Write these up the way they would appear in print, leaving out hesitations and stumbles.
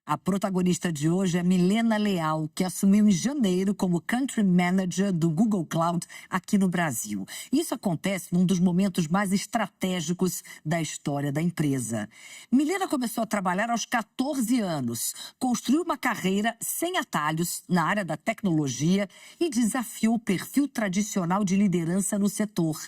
A protagonista de hoje é Milena Leal, que assumiu em janeiro como Country Manager do Google Cloud aqui no Brasil. Isso acontece num dos momentos mais estratégicos da história da empresa. Milena começou a trabalhar aos 14 anos, construiu uma carreira sem atalhos na área da tecnologia e desafiou o perfil tradicional de liderança no setor.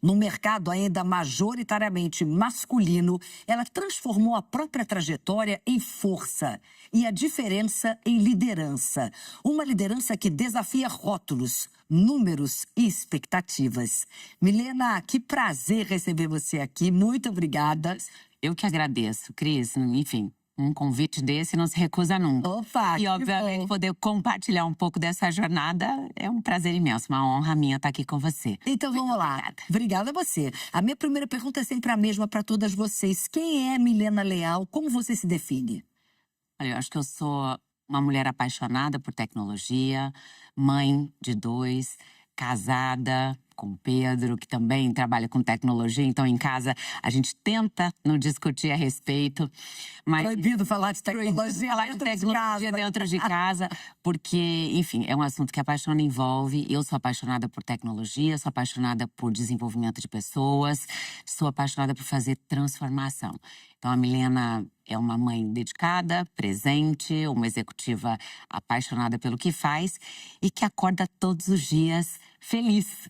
Num mercado ainda majoritariamente masculino, ela transformou a própria trajetória em força e a diferença em liderança. Uma liderança que desafia rótulos, números e expectativas. Milena, que prazer receber você aqui. Muito obrigada. Eu que agradeço, Cris. Enfim, um convite desse não se recusa nunca. Opa, e, obviamente, poder compartilhar um pouco dessa jornada é um prazer imenso, uma honra minha estar aqui com você. Então vamos lá. Obrigada a você. A minha primeira pergunta é sempre a mesma para todas vocês. Quem é Milena Leal? Como você se define? Olha, eu acho que eu sou uma mulher apaixonada por tecnologia, mãe de 2, casada com o Pedro, que também trabalha com tecnologia. Então, em casa, a gente tenta não discutir a respeito. Mas proibido falar de tecnologia, dentro de casa, porque, enfim, é um assunto que a paixão envolve. Eu sou apaixonada por tecnologia, sou apaixonada por desenvolvimento de pessoas, sou apaixonada por fazer transformação. Então, a Milena é uma mãe dedicada, presente, uma executiva apaixonada pelo que faz e que acorda todos os dias feliz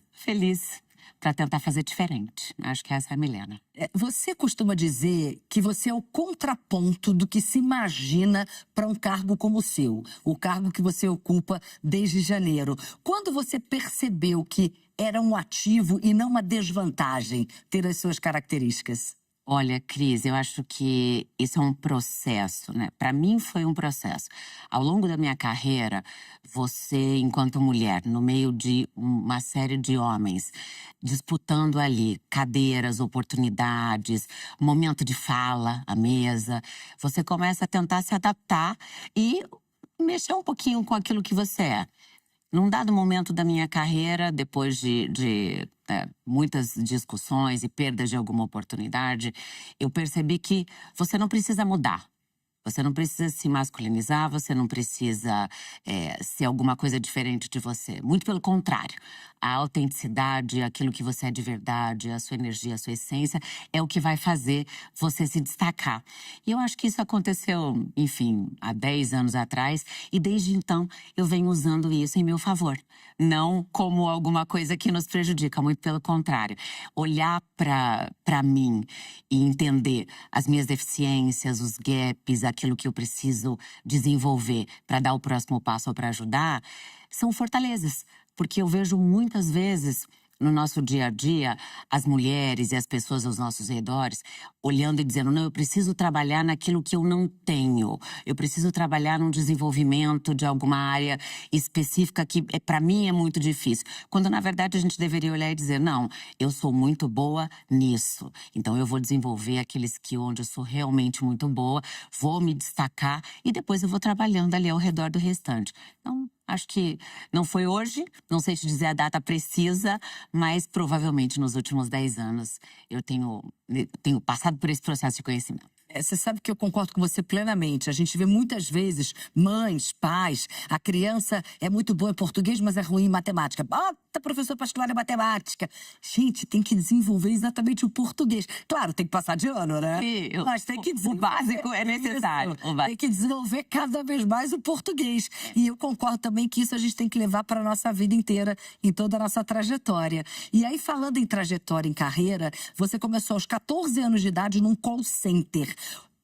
para tentar fazer diferente. Acho que essa é a Milena. Você costuma dizer que você é o contraponto do que se imagina para um cargo como o seu, o cargo que você ocupa desde janeiro. Quando você percebeu que era um ativo e não uma desvantagem ter as suas características? Olha, Cris, eu acho que isso é um processo, né? Para mim foi um processo. Ao longo da minha carreira, você, enquanto mulher, no meio de uma série de homens, disputando ali cadeiras, oportunidades, momento de fala, a mesa, você começa a tentar se adaptar e mexer um pouquinho com aquilo que você é. Num dado momento da minha carreira, depois de muitas discussões e perdas de alguma oportunidade, eu percebi que você não precisa mudar. Você não precisa se masculinizar, você não precisa ser alguma coisa diferente de você. Muito pelo contrário. A autenticidade, aquilo que você é de verdade, a sua energia, a sua essência, é o que vai fazer você se destacar. E eu acho que isso aconteceu, enfim, há 10 anos atrás. E desde então, eu venho usando isso em meu favor. Não como alguma coisa que nos prejudica, muito pelo contrário. Olhar para mim e entender as minhas deficiências, os gaps, aquilo que eu preciso desenvolver para dar o próximo passo ou para ajudar, são fortalezas. Porque eu vejo muitas vezes no nosso dia a dia as mulheres e as pessoas aos nossos redores olhando e dizendo: não, eu preciso trabalhar naquilo que eu não tenho. Eu preciso trabalhar num desenvolvimento de alguma área específica que para mim é muito difícil. Quando na verdade a gente deveria olhar e dizer: não, eu sou muito boa nisso. Então eu vou desenvolver aquele skill onde eu sou realmente muito boa, vou me destacar e depois eu vou trabalhando ali ao redor do restante. Então, acho que não foi hoje, não sei te dizer a data precisa, mas provavelmente nos últimos 10 anos eu tenho passado por esse processo de conhecimento. Você sabe que eu concordo com você plenamente. A gente vê muitas vezes mães, pais, a criança é muito boa em português, mas é ruim em matemática. Bota professor particular em matemática. Gente, tem que desenvolver exatamente o português. Claro, tem que passar de ano, né? Sim, mas tem que o básico é necessário. Tem que desenvolver cada vez mais o português. E eu concordo também que isso a gente tem que levar para a nossa vida inteira, em toda a nossa trajetória. E aí, falando em trajetória, em carreira, você começou aos 14 anos de idade num call center.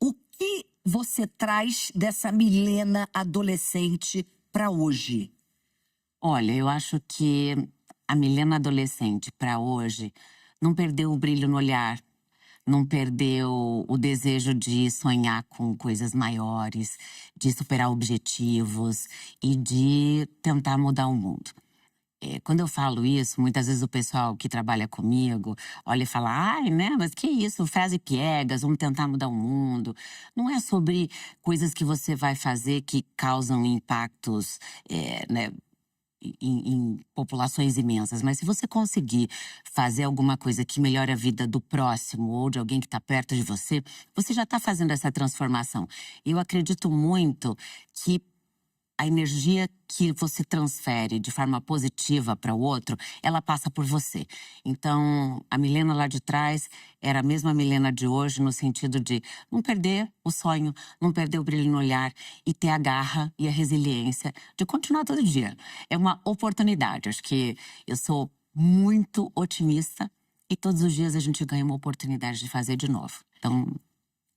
O que você traz dessa Milena adolescente para hoje? Olha, eu acho que a Milena adolescente para hoje não perdeu o brilho no olhar, não perdeu o desejo de sonhar com coisas maiores, de superar objetivos e de tentar mudar o mundo. Quando eu falo isso, muitas vezes o pessoal que trabalha comigo olha e fala: ai, né, mas que isso, frase piegas, vamos tentar mudar o mundo. Não é sobre coisas que você vai fazer que causam impactos, né, em populações imensas, mas se você conseguir fazer alguma coisa que melhore a vida do próximo ou de alguém que está perto de você, você já está fazendo essa transformação. Eu acredito muito que a energia que você transfere de forma positiva para o outro, ela passa por você. Então, a Milena lá de trás era a mesma Milena de hoje, no sentido de não perder o sonho, não perder o brilho no olhar e ter a garra e a resiliência de continuar todo dia. É uma oportunidade. Acho que eu sou muito otimista e todos os dias a gente ganha uma oportunidade de fazer de novo. Então,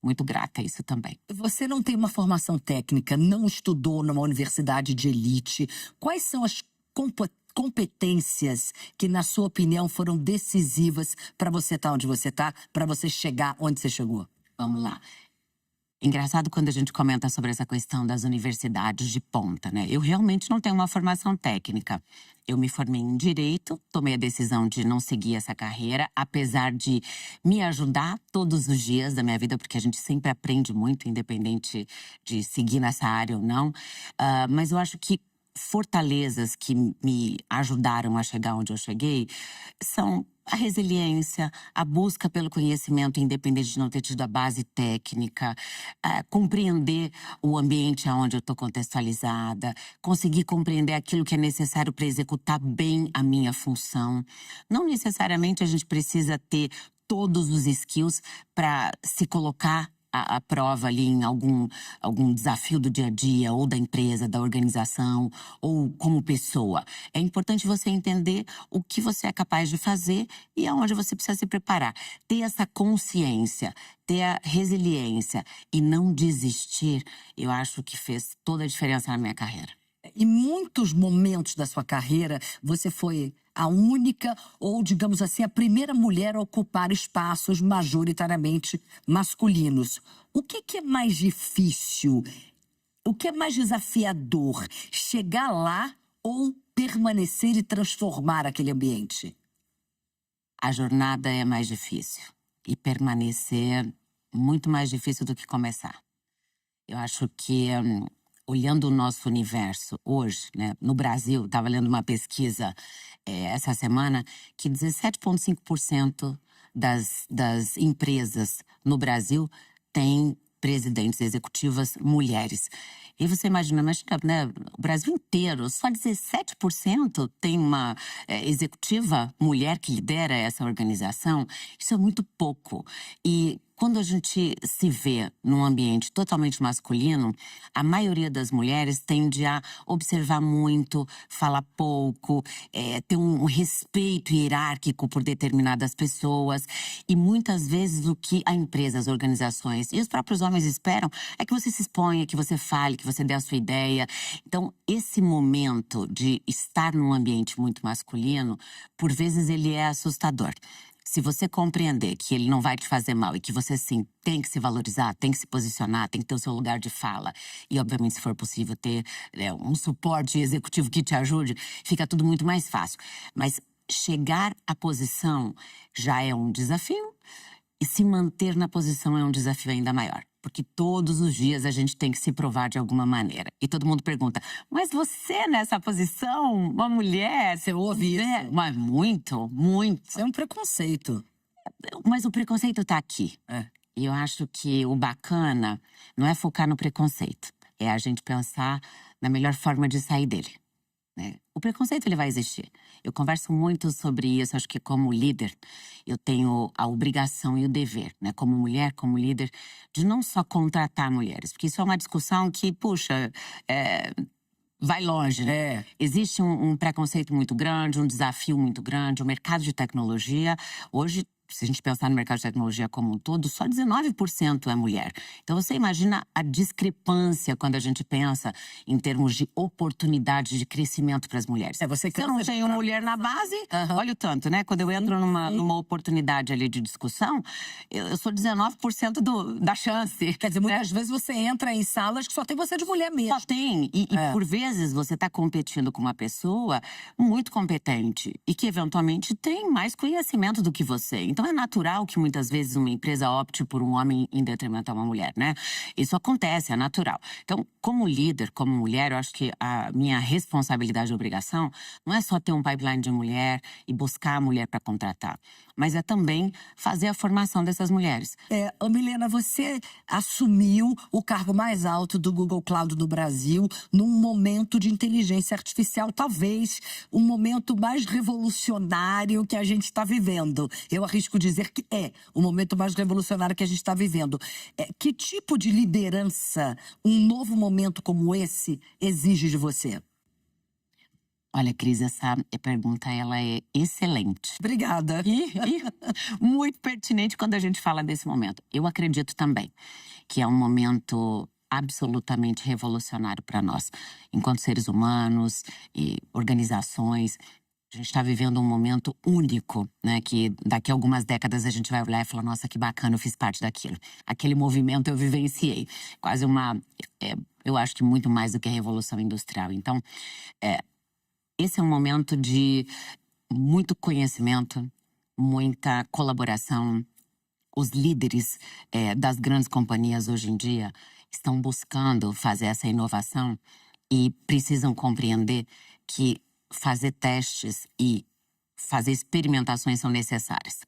muito grata a isso também. Você não tem uma formação técnica, não estudou numa universidade de elite. Quais são as competências que, na sua opinião, foram decisivas para você estar onde você está, para você chegar onde você chegou? Vamos lá. Engraçado quando a gente comenta sobre essa questão das universidades de ponta, né? Eu realmente não tenho uma formação técnica. Eu me formei em Direito, tomei a decisão de não seguir essa carreira, apesar de me ajudar todos os dias da minha vida, porque a gente sempre aprende muito, independente de seguir nessa área ou não. Mas eu acho que fortalezas que me ajudaram a chegar onde eu cheguei são a resiliência, a busca pelo conhecimento, independente de não ter tido a base técnica, compreender o ambiente onde eu estou contextualizada, conseguir compreender aquilo que é necessário para executar bem a minha função. Não necessariamente a gente precisa ter todos os skills para se colocar a prova ali em algum desafio do dia a dia, ou da empresa, da organização, ou como pessoa. É importante você entender o que você é capaz de fazer e aonde você precisa se preparar. Ter essa consciência, ter a resiliência e não desistir, eu acho que fez toda a diferença na minha carreira. Em muitos momentos da sua carreira, você foi a única ou, digamos assim, a primeira mulher a ocupar espaços majoritariamente masculinos. O que é mais difícil? O que é mais desafiador? Chegar lá ou permanecer e transformar aquele ambiente? A jornada é mais difícil e permanecer muito mais difícil do que começar. Eu acho que olhando o nosso universo hoje, né, no Brasil, estava lendo uma pesquisa essa semana que 17,5% das empresas no Brasil têm presidentes executivas mulheres. E você imagina, né, o Brasil inteiro, só 17% tem uma executiva mulher que lidera essa organização. Isso é muito pouco. E quando a gente se vê num ambiente totalmente masculino, a maioria das mulheres tende a observar muito, falar pouco, ter um respeito hierárquico por determinadas pessoas. E muitas vezes o que a empresa, as organizações e os próprios homens esperam é que você se exponha, que você fale, que você dê a sua ideia. Então, esse momento de estar num ambiente muito masculino, por vezes ele é assustador. Se você compreender que ele não vai te fazer mal e que você, sim, tem que se valorizar, tem que se posicionar, tem que ter o seu lugar de fala e, obviamente, se for possível, ter um suporte executivo que te ajude, fica tudo muito mais fácil. Mas chegar à posição já é um desafio e se manter na posição é um desafio ainda maior. Porque todos os dias a gente tem que se provar de alguma maneira. E todo mundo pergunta, mas você nessa posição, uma mulher… Você ouve isso? Mas muito, muito. Isso é um preconceito. Mas o preconceito tá aqui. E eu acho que o bacana não é focar no preconceito. É a gente pensar na melhor forma de sair dele. Né? O preconceito ele vai existir. Eu converso muito sobre isso, acho que como líder eu tenho a obrigação e o dever, né? Como mulher, como líder, de não só contratar mulheres, porque isso é uma discussão que, puxa, vai longe, né? Existe um preconceito muito grande, um desafio muito grande, o mercado de tecnologia, hoje… Se a gente pensar no mercado de tecnologia como um todo, só 19% é mulher. Então você imagina a discrepância quando a gente pensa em termos de oportunidade de crescimento para as mulheres. Se eu não tenho mulher na base, olha o tanto, né? Quando eu entro numa oportunidade ali de discussão, eu sou 19% da chance. Quer dizer, muitas vezes você entra em salas que só tem você de mulher mesmo. Só tem. E por vezes você está competindo com uma pessoa muito competente e que eventualmente tem mais conhecimento do que você. Então Então é natural que muitas vezes uma empresa opte por um homem em detrimento a uma mulher, né? Isso acontece, é natural. Então, como líder, como mulher, eu acho que a minha responsabilidade e obrigação não é só ter um pipeline de mulher e buscar a mulher para contratar, mas é também fazer a formação dessas mulheres. Ô Milena, você assumiu o cargo mais alto do Google Cloud no Brasil num momento de inteligência artificial, talvez um momento mais revolucionário que a gente está vivendo. Eu arrisco dizer que é o momento mais revolucionário que a gente está vivendo. Que tipo de liderança um novo momento como esse exige de você? Olha, Cris, essa pergunta ela é excelente. Obrigada. E muito pertinente quando a gente fala desse momento. Eu acredito também que é um momento absolutamente revolucionário para nós, enquanto seres humanos e organizações. A gente está vivendo um momento único, né? Que daqui a algumas décadas a gente vai olhar e falar: nossa, que bacana, eu fiz parte daquilo. Aquele movimento eu vivenciei. Quase uma. Eu acho que muito mais do que a Revolução Industrial. Então, esse é um momento de muito conhecimento, muita colaboração. Os líderes das grandes companhias hoje em dia estão buscando fazer essa inovação e precisam compreender que fazer testes e fazer experimentações são necessárias.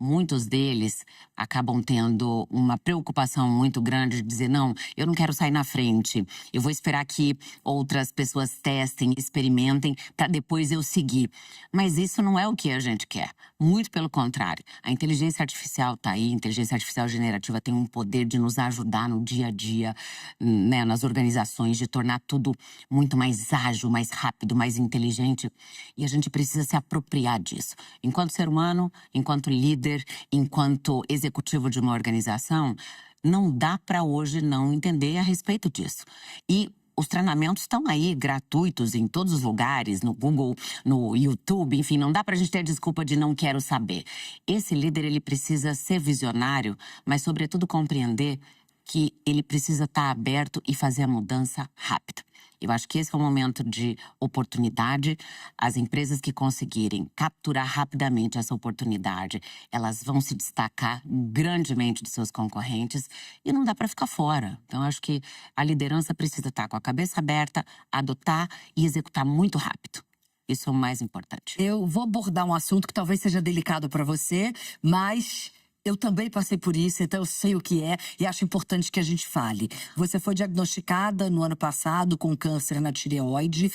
Muitos deles acabam tendo uma preocupação muito grande de dizer: não, eu não quero sair na frente, eu vou esperar que outras pessoas testem, experimentem, para depois eu seguir. Mas isso não é o que a gente quer. Muito pelo contrário. A inteligência artificial está aí, a inteligência artificial generativa tem um poder de nos ajudar no dia a dia, né, nas organizações, de tornar tudo muito mais ágil, mais rápido, mais inteligente. E a gente precisa se apropriar disso. Enquanto ser humano, enquanto líder, enquanto executivo de uma organização, não dá para hoje não entender a respeito disso. E os treinamentos estão aí, gratuitos, em todos os lugares, no Google, no YouTube, enfim, não dá pra gente ter desculpa de não quero saber. Esse líder, ele precisa ser visionário, mas sobretudo compreender que ele precisa estar aberto e fazer a mudança rápido. Eu acho que esse é um momento de oportunidade. As empresas que conseguirem capturar rapidamente essa oportunidade, elas vão se destacar grandemente de seus concorrentes e não dá para ficar fora. Então, eu acho que a liderança precisa estar com a cabeça aberta, adotar e executar muito rápido. Isso é o mais importante. Eu vou abordar um assunto que talvez seja delicado para você, mas eu também passei por isso, então eu sei o que é e acho importante que a gente fale. Você foi diagnosticada no ano passado com câncer na tireoide.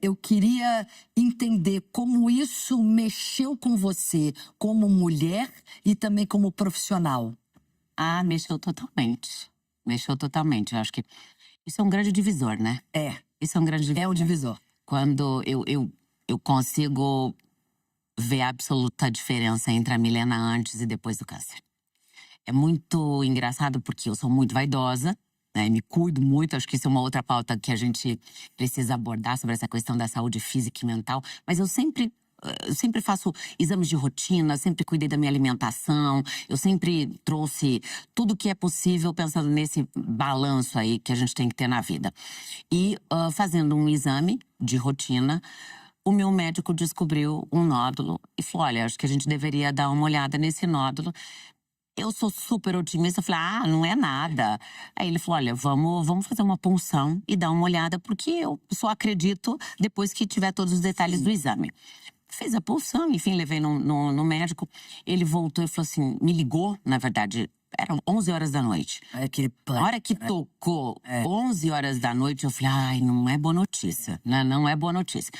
Eu queria entender como isso mexeu com você como mulher e também como profissional. Mexeu totalmente. Mexeu totalmente. Eu acho que isso é um grande divisor, né? Isso é um grande divisor. É um divisor. Quando eu consigo ver a absoluta diferença entre a Milena antes e depois do câncer. É muito engraçado porque eu sou muito vaidosa, né? Me cuido muito, acho que isso é uma outra pauta que a gente precisa abordar sobre essa questão da saúde física e mental. Mas eu sempre faço exames de rotina, sempre cuidei da minha alimentação, eu sempre trouxe tudo que é possível pensando nesse balanço aí que a gente tem que ter na vida. E fazendo um exame de rotina, o meu médico descobriu um nódulo e falou: olha, acho que a gente deveria dar uma olhada nesse nódulo. Eu sou super otimista, falei: não é nada. Aí ele falou: olha, vamos fazer uma punção e dar uma olhada, porque eu só acredito depois que tiver todos os detalhes do exame. Fez a punção, enfim, levei no médico. Ele voltou e falou assim, me ligou, na verdade, eram 11 horas da noite. A hora que tocou 11 horas da noite, eu falei: não é boa notícia, né? Não é boa notícia.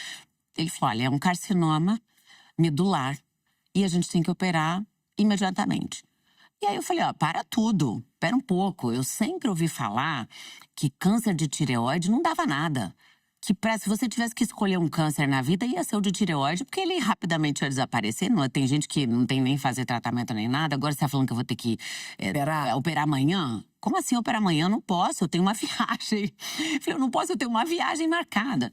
Ele falou: olha, é um carcinoma medular e a gente tem que operar imediatamente. E aí eu falei: para tudo, pera um pouco. Eu sempre ouvi falar que câncer de tireoide não dava nada. Que se você tivesse que escolher um câncer na vida, ia ser o de tireoide, porque ele rapidamente ia desaparecer. Não, tem gente que não tem nem fazer tratamento nem nada. Agora você tá falando que eu vou ter que operar amanhã? Como assim operar amanhã? Eu não posso, eu tenho uma viagem. Eu falei: eu não posso, eu tenho uma viagem marcada.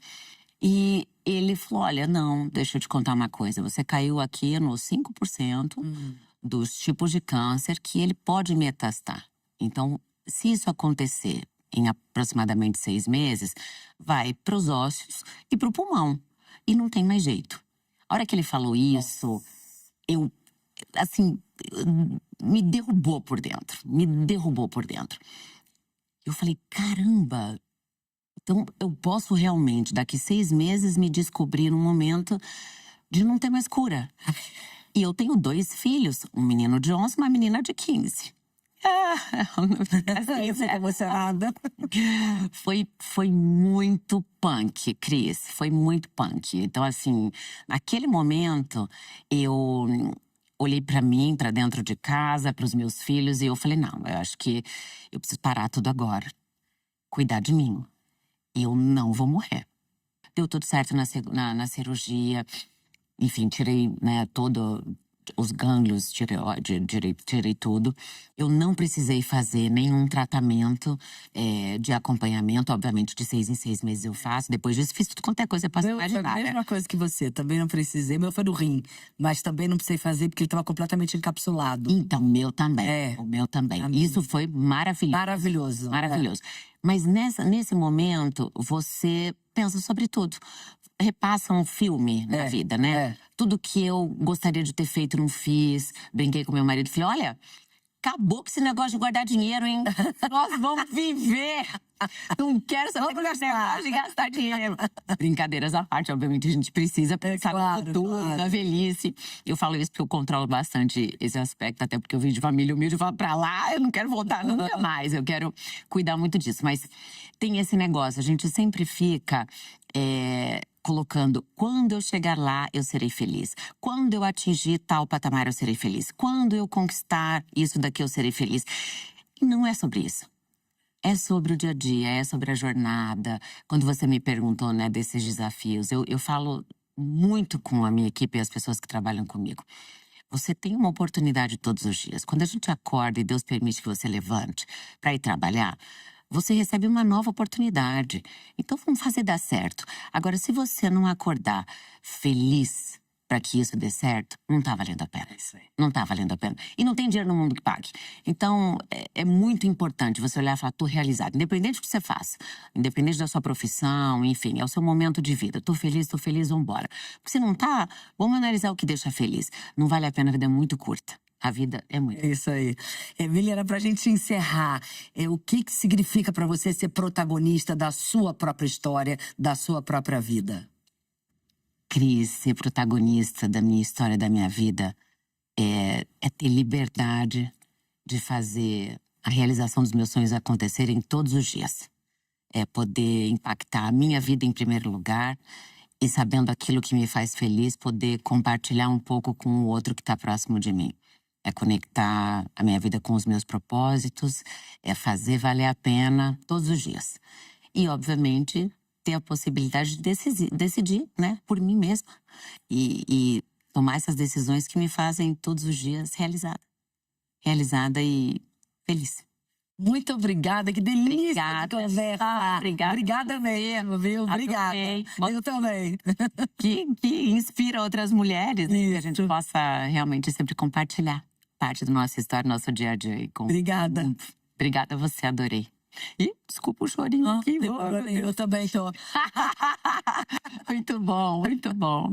E ele falou: olha, não, deixa eu te contar uma coisa. Você caiu aqui nos 5% dos tipos de câncer que ele pode metastar. Então, se isso acontecer em aproximadamente 6 meses, vai para os ossos e para o pulmão. E não tem mais jeito. A hora que ele falou isso, assim, me derrubou por dentro. Me derrubou por dentro. Eu falei, caramba, então eu posso realmente, daqui 6 meses, me descobrir num momento de não ter mais cura. E eu tenho 2 filhos, um menino de 11 e uma menina de 15. Eu fico emocionada. Foi muito punk, Cris. Foi muito punk. Então, assim, naquele momento, eu olhei pra mim, pra dentro de casa, pros meus filhos, e eu falei, não, eu acho que eu preciso parar tudo agora. Cuidar de mim. Eu não vou morrer. Deu tudo certo na cirurgia. Enfim, tirei, né, todo os gânglios, tirei tudo. Eu não precisei fazer nenhum tratamento de acompanhamento. Obviamente, de 6 em 6 meses eu faço. Depois disso, fiz tudo quanto é coisa pra Foi a imaginar. mesma coisa que você, também não precisei. Meu foi no rim, mas também não precisei fazer porque ele estava completamente encapsulado. Então, meu também. É. O meu também. Amém. Isso foi maravilhoso. Maravilhoso. Maravilhoso. Mas nesse momento, você pensa sobre tudo. Repassa um filme na vida, né? Tudo que eu gostaria de ter feito, não fiz. Brinquei com meu marido, falei, olha, acabou com esse negócio de guardar dinheiro, hein? Nós vamos viver! Não quero saber desse negócio de gastar dinheiro. Brincadeiras à parte, obviamente a gente precisa pensar no futuro, na velhice. Eu falo isso porque eu controlo bastante esse aspecto, até porque eu vim de família humilde, eu falo pra lá, eu não quero voltar nunca mais. Eu quero cuidar muito disso. Mas tem esse negócio, a gente sempre fica colocando, quando eu chegar lá, eu serei feliz. Quando eu atingir tal patamar, eu serei feliz. Quando eu conquistar isso daqui, eu serei feliz. E não é sobre isso. É sobre o dia a dia, é sobre a jornada. Quando você me perguntou, né, desses desafios, eu falo muito com a minha equipe e as pessoas que trabalham comigo. Você tem uma oportunidade todos os dias. Quando a gente acorda e Deus permite que você levante para ir trabalhar, você recebe uma nova oportunidade. Então vamos fazer dar certo. Agora, se você não acordar feliz para que isso dê certo, não tá valendo a pena. Não tá valendo a pena. E não tem dinheiro no mundo que pague. Então, é muito importante você olhar e falar, tô realizado. Independente do que você faça. Independente da sua profissão, enfim, é o seu momento de vida. Tô feliz, vambora. Porque se não tá, vamos analisar o que deixa feliz. Não vale a pena, a vida é muito curta. A vida é muito. É isso aí. Emília, era pra gente encerrar. O que significa pra você ser protagonista da sua própria história, da sua própria vida? Cris, ser protagonista da minha história, da minha vida, é ter liberdade de fazer a realização dos meus sonhos acontecerem todos os dias. É poder impactar a minha vida em primeiro lugar e, sabendo aquilo que me faz feliz, poder compartilhar um pouco com o outro que está próximo de mim. É conectar a minha vida com os meus propósitos, é fazer valer a pena todos os dias. E, obviamente, ter a possibilidade de decidir, né, por mim mesma. E tomar essas decisões que me fazem todos os dias realizada. Realizada e feliz. Muito obrigada, que delícia de conversa. Obrigada. Obrigada mesmo, viu? Obrigada. Eu também. Que inspira outras mulheres, né? Que a gente possa realmente sempre compartilhar parte da nossa história, nosso dia a dia. Obrigada. Obrigada a você, adorei. E desculpa o chorinho aqui. Eu também tô. Muito bom, muito bom.